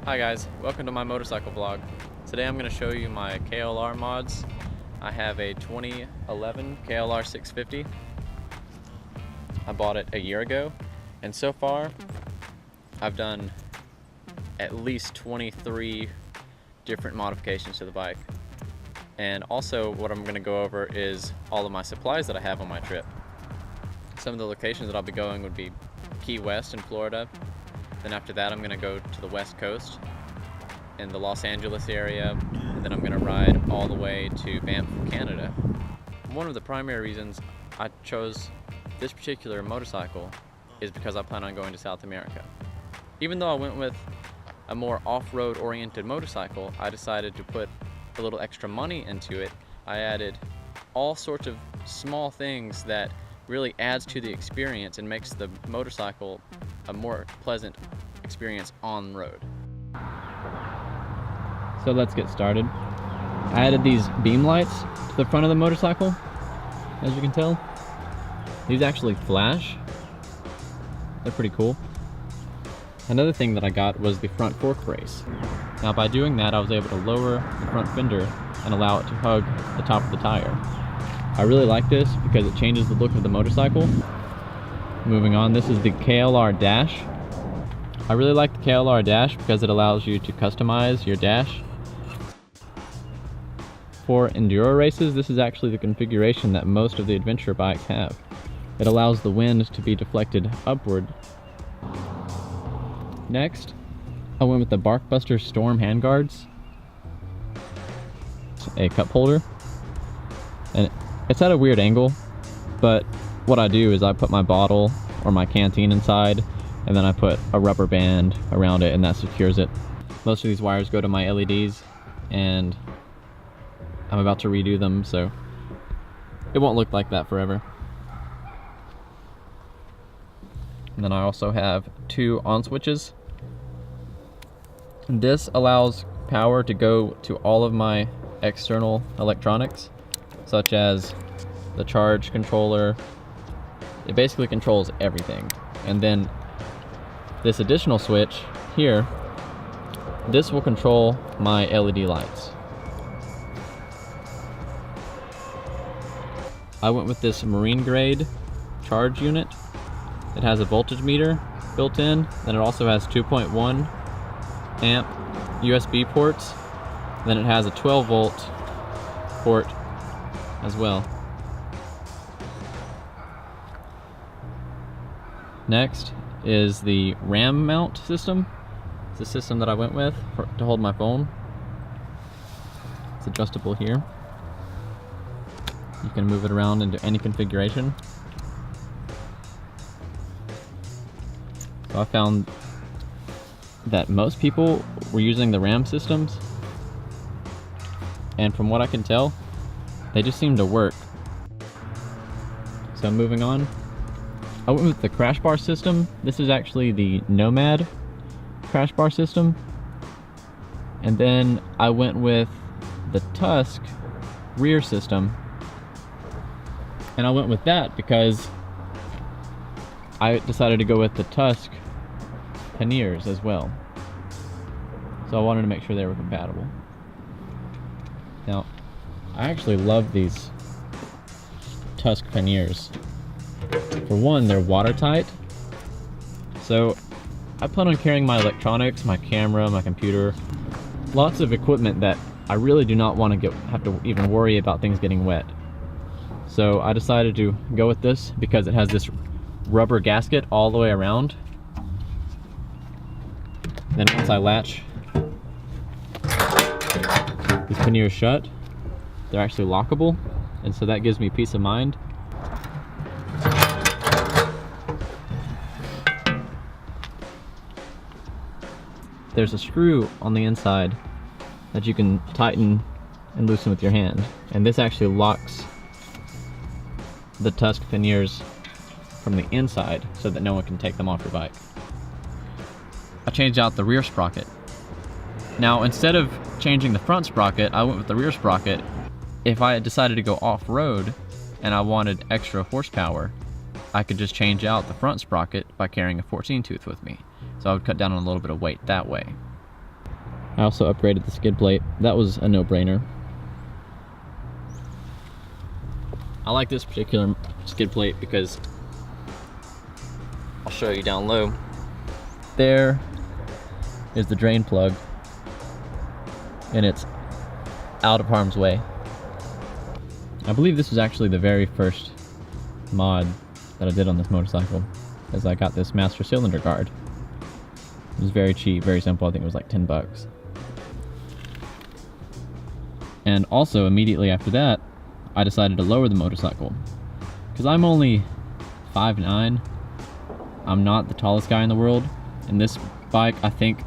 Hi guys, welcome to my motorcycle vlog. Today I'm going to show you my KLR mods. I have a 2011 KLR 650. I bought it a year ago, and so far I've done at least 23 different modifications to the bike. And also what I'm going to go over is all of my supplies that I have on my trip. Some of the locations that I'll be going would be Key West in Florida. Then after that I'm going to go to the West Coast in the Los Angeles area, and then I'm going to ride all the way to Banff, Canada. One of the primary reasons I chose this particular motorcycle is because I plan on going to South America. Even though I went with a more off-road oriented motorcycle, I decided to put a little extra money into it. I added all sorts of small things that really adds to the experience and makes the motorcycle a more pleasant experience on road. So let's get started. I added these beam lights to the front of the motorcycle, as you can tell. These actually flash. They're pretty cool. Another thing that I got was the front fork brace. Now by doing that, I was able to lower the front fender and allow it to hug the top of the tire. I really like this because it changes the look of the motorcycle. Moving on, this is the KLR dash. I really like the KLR dash because it allows you to customize your dash. For enduro races, this is actually the configuration that most of the adventure bikes have. It allows the wind to be deflected upward. Next, I went with the Barkbuster Storm handguards. It's a cup holder, and it's at a weird angle, but what I do is I put my bottle or my canteen inside, and then I put a rubber band around it and that secures it. Most of these wires go to my LEDs, and I'm about to redo them, so it won't look like that forever. And then I also have two on switches. This allows power to go to all of my external electronics, such as the charge controller. It basically controls everything. And then this additional switch here, this will control my LED lights. I went with this marine grade charge unit. It has a voltage meter built in, then it also has 2.1 amp USB ports, then it has a 12 volt port as well. Next is the RAM mount system. It's a system that I went with to hold my phone. It's adjustable here. You can move it around into any configuration. So I found that most people were using the RAM systems, and from what I can tell, they just seem to work. So moving on, I went with the crash bar system. This is actually the Nomad crash bar system. And then I went with the Tusk rear system. And I went with that because I decided to go with the Tusk panniers as well. So I wanted to make sure they were compatible. Now, I actually love these Tusk panniers. For one, they're watertight. So I plan on carrying my electronics, my camera, my computer, lots of equipment that I really do not want to have to even worry about things getting wet. So I decided to go with this because it has this rubber gasket all the way around. Then once I latch these panniers shut, they're actually lockable, and so that gives me peace of mind. There's a screw on the inside that you can tighten and loosen with your hand, and this actually locks the Tusk panniers from the inside so that no one can take them off your bike. I changed out the rear sprocket. Now instead of changing the front sprocket, I went with the rear sprocket. If I had decided to go off-road and I wanted extra horsepower, I could just change out the front sprocket by carrying a 14 tooth with me. So I would cut down on a little bit of weight that way. I also upgraded the skid plate. That was a no-brainer. I like this particular skid plate because I'll show you down low. There is the drain plug, and it's out of harm's way. I believe this was actually the very first mod that I did on this motorcycle, as I got this master cylinder guard. It was very cheap, very simple. I think it was like 10 bucks. And also immediately after that, I decided to lower the motorcycle, because I'm only 5'9". I'm not the tallest guy in the world, and this bike, I think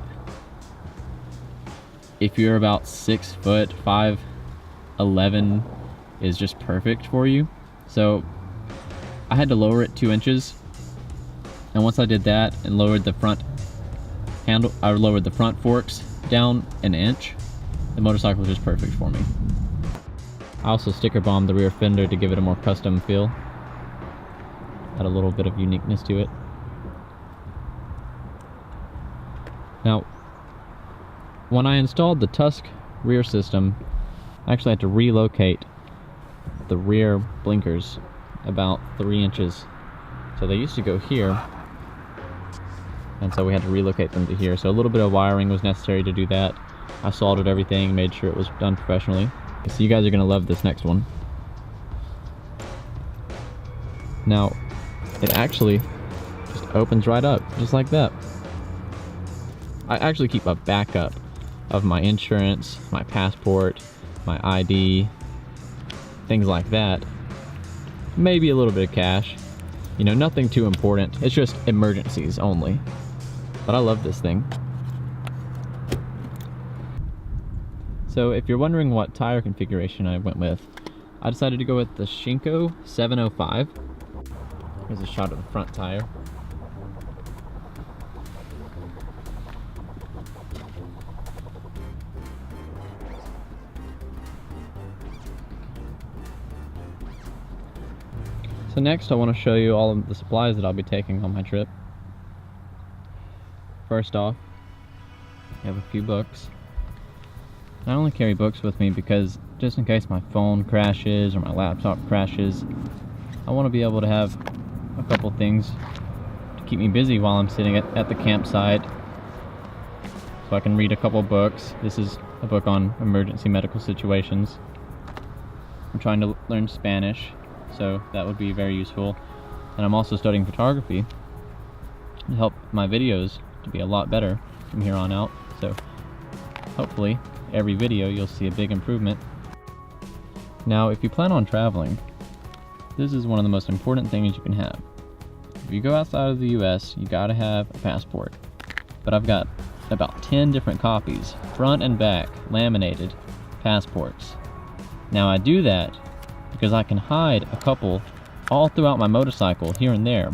if you're about 6 foot, 5'11", is just perfect for you. So I had to lower it 2 inches, and once I did that and lowered the front handle, I lowered the front forks down 1 inch, the motorcycle was just perfect for me. I also sticker bombed the rear fender to give it a more custom feel. Add a little bit of uniqueness to it. Now, when I installed the Tusk rear system, I actually had to relocate the rear blinkers about 3 inches. So they used to go here, and so we had to relocate them to here. So a little bit of wiring was necessary to do that. I soldered everything, made sure it was done professionally. So you guys are gonna love this next one. Now, it actually just opens right up, just like that. I actually keep a backup of my insurance, my passport, my ID, things like that. Maybe a little bit of cash. You know, nothing too important. It's just emergencies only. But I love this thing. So if you're wondering what tire configuration I went with, I decided to go with the Shinko 705. Here's a shot of the front tire. So next I want to show you all of the supplies that I'll be taking on my trip. First off, I have a few books. I only carry books with me because just in case my phone crashes or my laptop crashes, I want to be able to have a couple things to keep me busy while I'm sitting at the campsite. So I can read a couple books. This is a book on emergency medical situations. I'm trying to learn Spanish, so that would be very useful. And I'm also studying photography to help my videos to be a lot better from here on out. So hopefully every video you'll see a big improvement. Now if you plan on traveling, this is one of the most important things you can have. If you go outside of the US, you gotta have a passport. But I've got about 10 different copies, front and back, laminated passports. Now I do that because I can hide a couple all throughout my motorcycle here and there.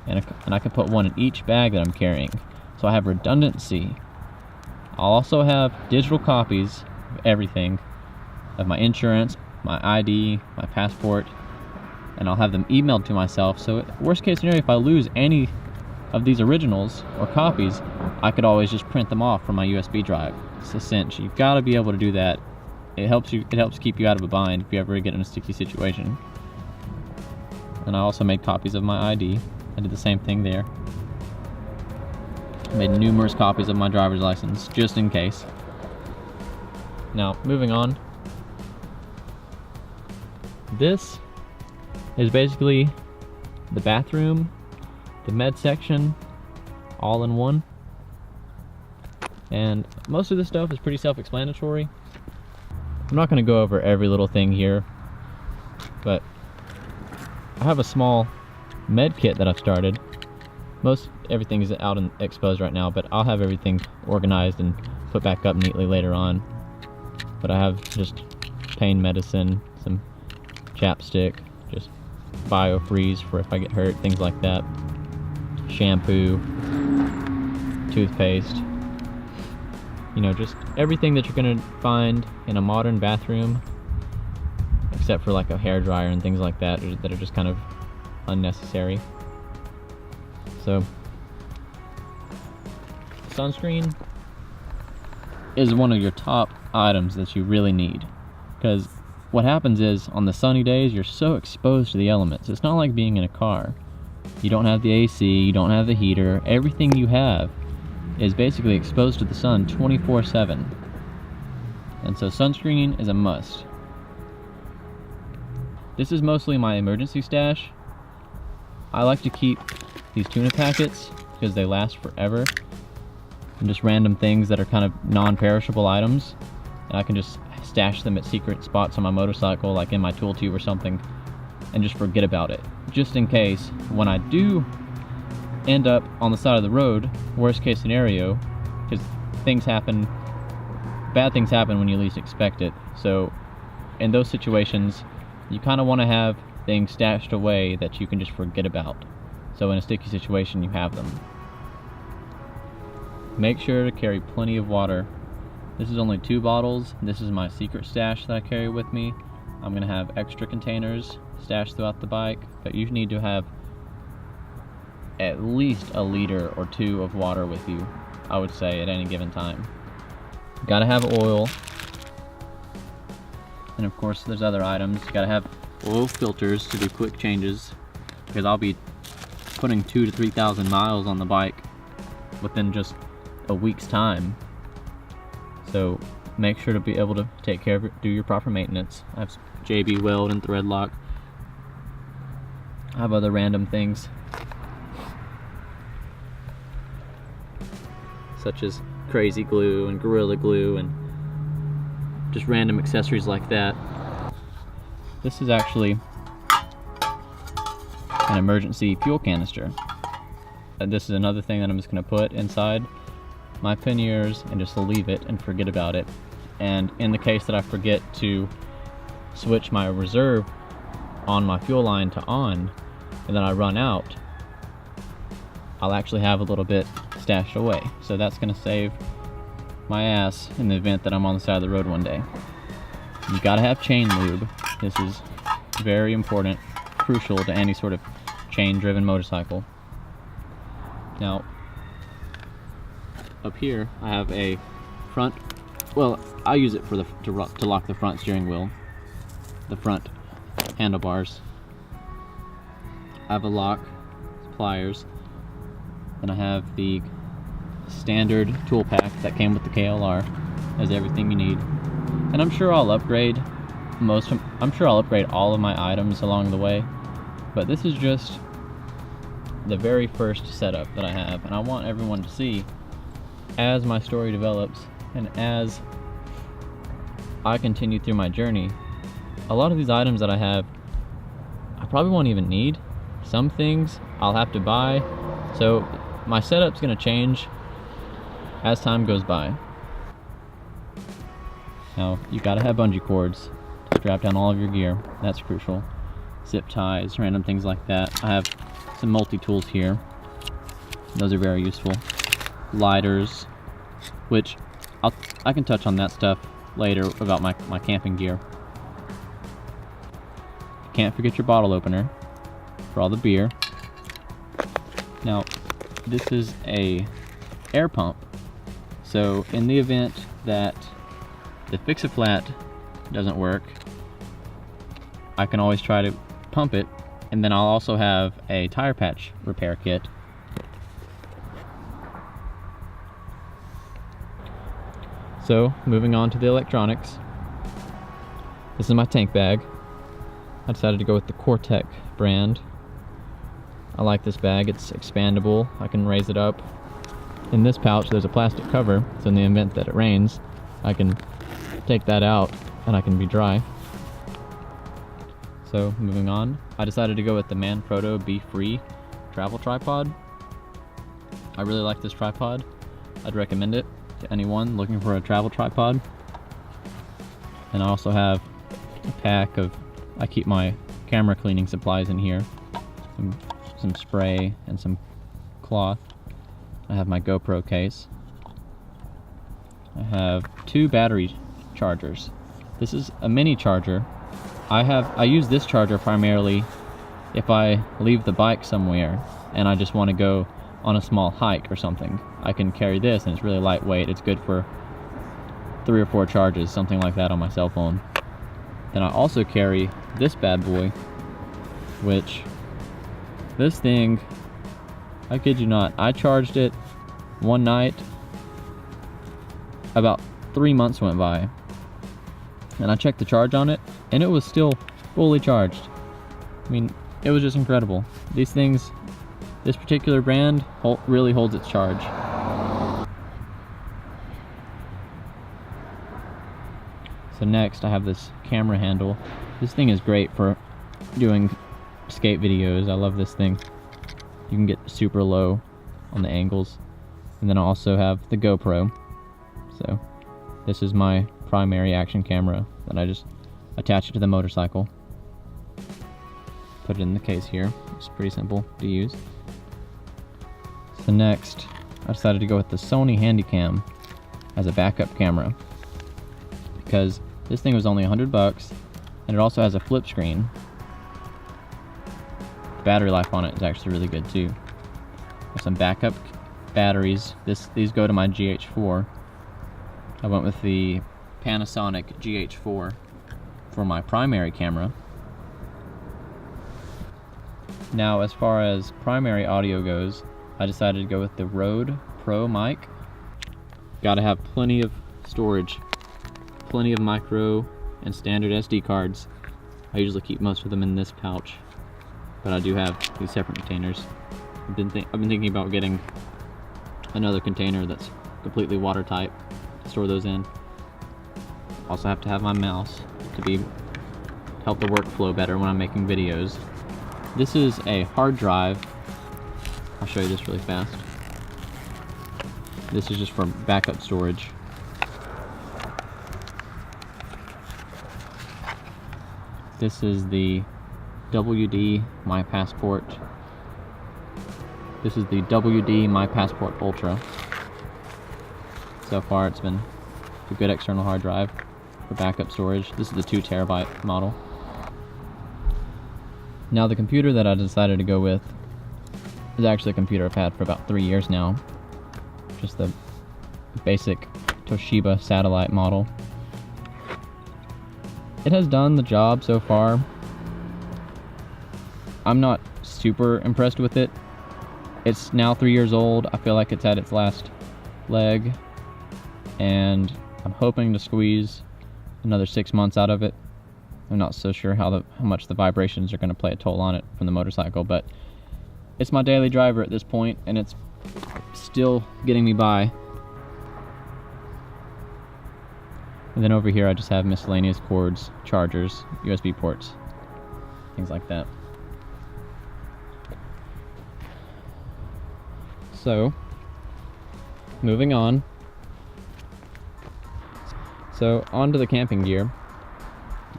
And I can put one in each bag that I'm carrying. So I have redundancy. I'll also have digital copies of everything, of my insurance, my ID, my passport, and I'll have them emailed to myself. So worst case scenario, if I lose any of these originals or copies, I could always just print them off from my USB drive. It's a cinch. You've got to be able to do that. It helps keep you out of a bind if you ever get in a sticky situation. And I also made copies of my ID. I did the same thing there. I made numerous copies of my driver's license, just in case. Now, moving on. This is basically the bathroom, the med section, all in one. And most of this stuff is pretty self-explanatory. I'm not going to go over every little thing here, but I have a small med kit that I've started. Most everything is out and exposed right now, but I'll have everything organized and put back up neatly later on. But I have just pain medicine, some chapstick, just biofreeze for if I get hurt, things like that. Shampoo, toothpaste. You know, just everything that you're gonna find in a modern bathroom, except for like a hairdryer and things like that that are just kind of unnecessary. So, sunscreen, is one of your top items that you really need, because what happens is on the sunny days you're so exposed to the elements. It's not like being in a car. You don't have the AC, you don't have the heater. Everything you have is basically exposed to the sun 24/7, and so sunscreen is a must. This is mostly my emergency stash. I like to keep these tuna packets because they last forever, and just random things that are kind of non-perishable items, and I can just stash them at secret spots on my motorcycle, like in my tool tube or something, and just forget about it, just in case when I do end up on the side of the road, worst case scenario, because things happen, bad things happen when you least expect it. So in those situations, you kind of want to have things stashed away that you can just forget about. So in a sticky situation, you have them. Make sure to carry plenty of water. This is only 2 bottles. This is my secret stash that I carry with me. I'm gonna have extra containers stashed throughout the bike, but you need to have at least a liter or 2 of water with you, I would say, at any given time. You gotta have oil. And of course, there's other items. You gotta have oil filters to do quick changes, because I'll be putting 2,000 to 3,000 miles on the bike within just a week's time. So make sure to be able to take care of it, do your proper maintenance. I have JB weld and thread lock. I have other random things, such as crazy glue and gorilla glue and just random accessories like that. This is actually an emergency fuel canister. This is another thing that I'm just going to put inside my panniers and just leave it and forget about it. And in the case that I forget to switch my reserve on my fuel line to on, and then I run out, I'll actually have a little bit stashed away. So that's going to save my ass in the event that I'm on the side of the road one day. You gotta have chain lube. This is very important, crucial to any sort of chain-driven motorcycle. Now, up here I have a front, well, I use it for to lock the front steering wheel, the front handlebars. I have a lock, pliers, and I have the standard tool pack that came with the KLR. Has everything you need. And I'm sure I'll upgrade all of my items along the way, but this is just the very first setup that I have, and I want everyone to see, as my story develops and as I continue through my journey, a lot of these items that I have I probably won't even need. Some things I'll have to buy, so my setup's gonna change as time goes by. Now, you gotta have bungee cords to strap down all of your gear. That's crucial. Zip ties, random things like that. I have some multi-tools here. Those are very useful. Lighters, which I can touch on that stuff later about my camping gear. Can't forget your bottle opener for all the beer. Now, this is a air pump. So in the event that the fix-a-flat doesn't work, I can always try to pump it, and then I'll also have a tire patch repair kit. So, moving on to the electronics. This is my tank bag. I decided to go with the Cortec brand. I like this bag, it's expandable, I can raise it up. In this pouch there's a plastic cover, so in the event that it rains, I can take that out and I can be dry. So moving on, I decided to go with the Manfrotto Be Free travel tripod. I really like this tripod. I'd recommend it to anyone looking for a travel tripod. And I also have a pack of, I keep my camera cleaning supplies in here. Some spray and some cloth. I have my GoPro case. I have 2 battery chargers. This is a mini charger. I use this charger primarily if I leave the bike somewhere and I just want to go on a small hike or something. I can carry this and it's really lightweight. It's good for 3 or 4 charges, something like that, on my cell phone. Then I also carry this bad boy, which, this thing, I kid you not, I charged it one night, about 3 months went by, and I checked the charge on it, and it was still fully charged. I mean, it was just incredible. These things, this particular brand really holds its charge. So next I have this camera handle. This thing is great for doing skate videos. I love this thing. You can get super low on the angles. And then I also have the GoPro. So this is my primary action camera that I just attach it to the motorcycle. Put it in the case here. It's pretty simple to use. So next I decided to go with the Sony Handycam as a backup camera, because this thing was only $100, and it also has a flip screen. The battery life on it is actually really good too. There's some backup batteries. These go to my GH4. I went with the Panasonic GH4 for my primary camera. Now, as far as primary audio goes, I decided to go with the Rode Pro mic. Gotta have plenty of storage. Plenty of micro and standard SD cards. I usually keep most of them in this pouch, but I do have these separate containers. I've been thinking about getting another container that's completely watertight to store those in. Also have to have my mouse to help the workflow better when I'm making videos. This is a hard drive. I'll show you this really fast. This is just for backup storage. This is the WD My Passport. This is the WD My Passport Ultra. So far it's been a good external hard drive for backup storage. This is the 2 terabyte model. Now the computer that I decided to go with is actually a computer I've had for about 3 years now. Just the basic Toshiba satellite model. It has done the job so far. I'm not super impressed with it. It's now 3 years old. I feel like it's at its last leg, and I'm hoping to squeeze another 6 months out of it. I'm not so sure how much the vibrations are going to play a toll on it from the motorcycle, but it's my daily driver at this point, and it's still getting me by. And then over here I just have miscellaneous cords, chargers, USB ports, things like that. So, moving on. So, on to the camping gear.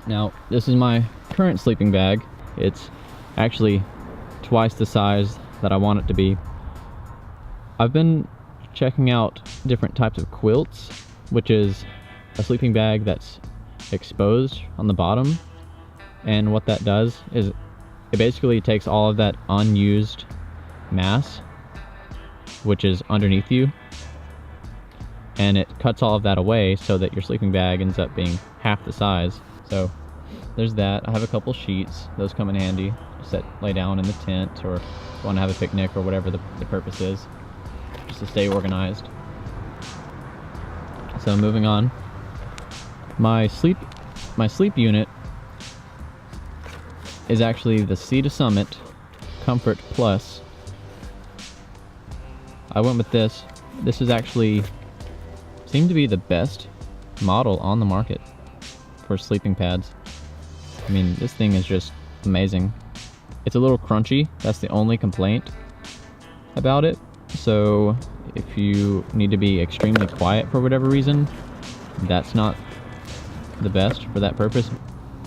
Now, this is my current sleeping bag. It's actually twice the size that I want it to be. I've been checking out different types of quilts, which is a sleeping bag that's exposed on the bottom, and what that does is it basically takes all of that unused mass, which is underneath you, and it cuts all of that away so that your sleeping bag ends up being half the size. So there's that. I have a couple sheets. Those come in handy. Lay down in the tent, or want to have a picnic, or whatever the purpose is, just to stay organized. So moving on. My sleep unit is actually the Sea to Summit Comfort Plus. I went with this. This is actually seemed to be the best model on the market for sleeping pads. I mean, this thing is just amazing. It's a little crunchy. That's the only complaint about it. So if you need to be extremely quiet for whatever reason, that's not the best for that purpose.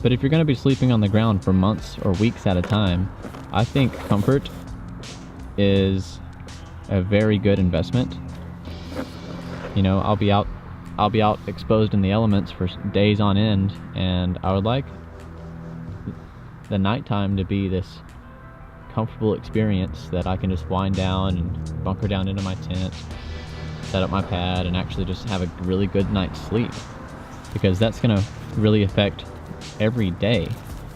But if you're going to be sleeping on the ground for months or weeks at a time, I think comfort is a very good investment. You know, I'll be out exposed in the elements for days on end, and I would like the nighttime to be this comfortable experience that I can just wind down and bunker down into my tent set up my pad and actually just have a really good night's sleep, because that's gonna really affect every day.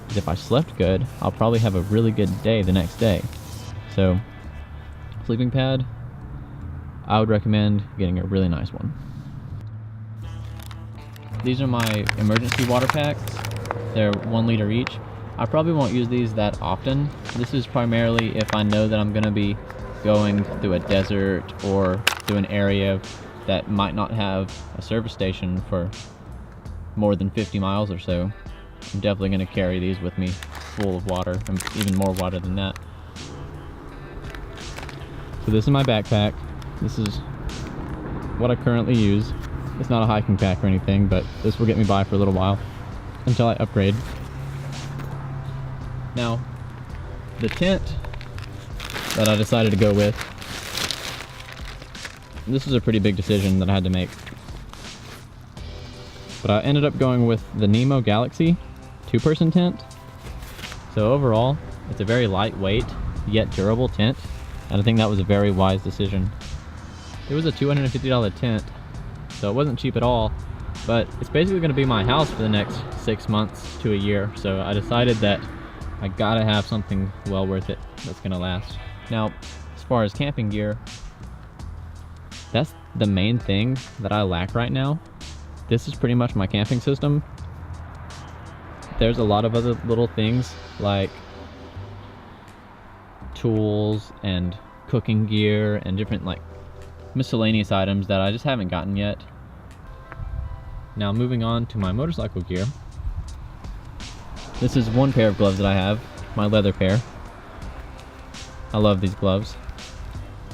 Because if I slept good, I'll probably have a really good day the next day. So sleeping pad, I would recommend getting a really nice one. These are my emergency water packs. They're 1 liter each. I probably won't use these that often. This is primarily if I know that I'm gonna be going through a desert or through an area that might not have a service station for more than 50 miles or so. I'm definitely gonna carry these with me full of water, and even more water than that. So this is my backpack. This is what I currently use. It's not a hiking pack or anything, but this will get me by for a little while until I upgrade. Now, the tent that I decided to go with, this was a pretty big decision that I had to make. But I ended up going with the Nemo Galaxy 2-person tent. So overall, it's a very lightweight yet durable tent, and I think that was a very wise decision. It was a $250 tent, so it wasn't cheap at all, but it's basically going to be my house for the next 6 months to a year, so I decided that I gotta have something well worth it that's gonna last. Now, as far as camping gear, that's the main thing that I lack right now. This is pretty much my camping system. There's a lot of other little things like tools and cooking gear and different like miscellaneous items that I just haven't gotten yet. Now moving on to my motorcycle gear. This is one pair of gloves that I have, my leather pair. I love these gloves.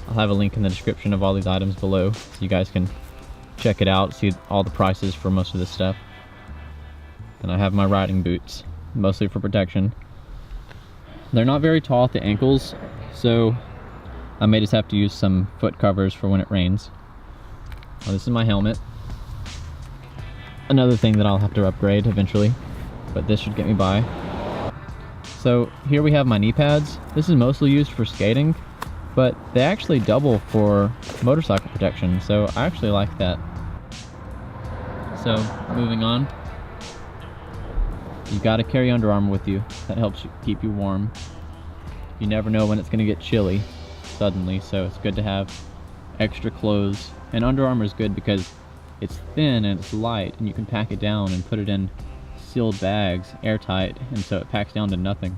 I'll have a link in the description of all these items below, so you guys can check it out, see all the prices for most of this stuff. Then I have my riding boots, mostly for protection. They're not very tall at the ankles, so I may just have to use some foot covers for when it rains. Now, this is my helmet. Another thing that I'll have to upgrade eventually, but this should get me by. So here we have my knee pads. This is mostly used for skating, but they actually double for motorcycle protection, so I actually like that. So moving on, you gotta carry Under Armour with you. That helps you keep you warm. You never know when it's gonna get chilly suddenly, so it's good to have extra clothes. And Under Armour is good because it's thin and it's light, and you can pack it down and put it in sealed bags, airtight, and so it packs down to nothing.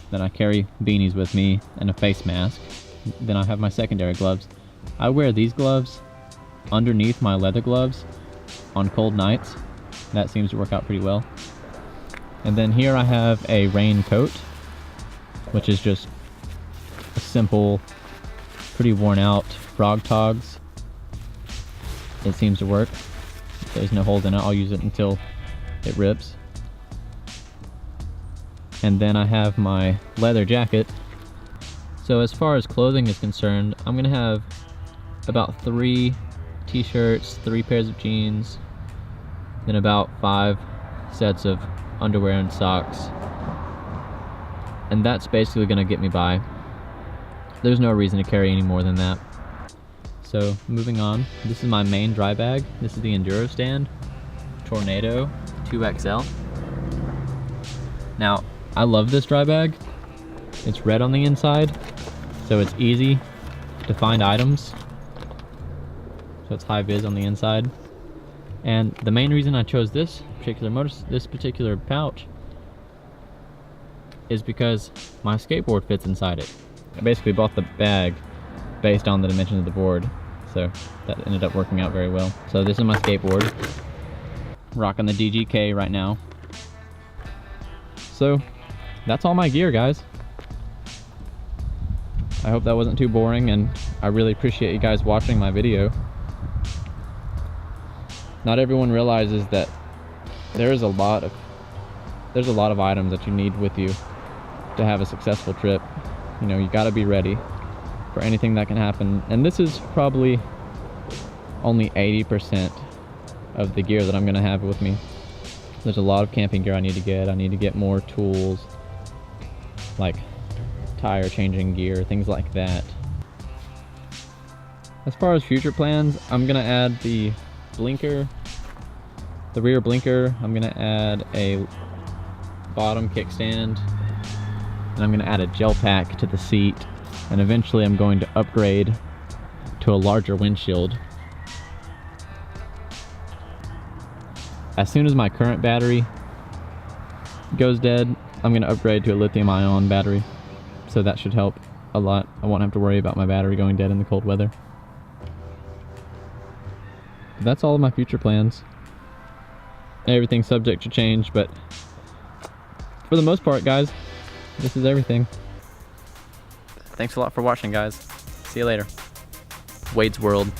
Then I carry beanies with me and a face mask. Then I have my secondary gloves. I wear these gloves underneath my leather gloves on cold nights. That seems to work out pretty well. And then here I have a rain coat, which is just a simple, pretty worn out Frog Togs. It seems to work. There's no holes in it. I'll use it until it rips. And then I have my leather jacket. So as far as clothing is concerned, I'm gonna have about 3 t-shirts, 3 pairs of jeans, then about 5 sets of underwear and socks. And that's basically gonna get me by. There's no reason to carry any more than that. So moving on, this is my main dry bag. This is the Enduro Stand Tornado 2XL. Now, I love this dry bag. It's red on the inside, so it's easy to find items. So it's high vis on the inside. And the main reason I chose this particular pouch is because my skateboard fits inside it. I basically bought the bag based on the dimensions of the board, so that ended up working out very well. So this is my skateboard. Rocking the DGK right now. So that's all my gear, guys. I hope that wasn't too boring, and I really appreciate you guys watching my video. Not everyone realizes that there's a lot of items that you need with you to have a successful trip. You know, you got to be ready for anything that can happen, and this is probably only 80% of the gear that I'm going to have with me. There's a lot of camping gear I need to get. I need to get more tools, like tire changing gear, things like that. As far as future plans, I'm gonna add the blinker, the rear blinker. I'm gonna add a bottom kickstand, and I'm gonna add a gel pack to the seat, and eventually I'm going to upgrade to a larger windshield. As soon as my current battery goes dead, I'm gonna upgrade to a lithium-ion battery, so that should help a lot. I won't have to worry about my battery going dead in the cold weather. But that's all of my future plans. Everything's subject to change, but for the most part, guys, this is everything. Thanks a lot for watching, guys. See you later. Wade's World.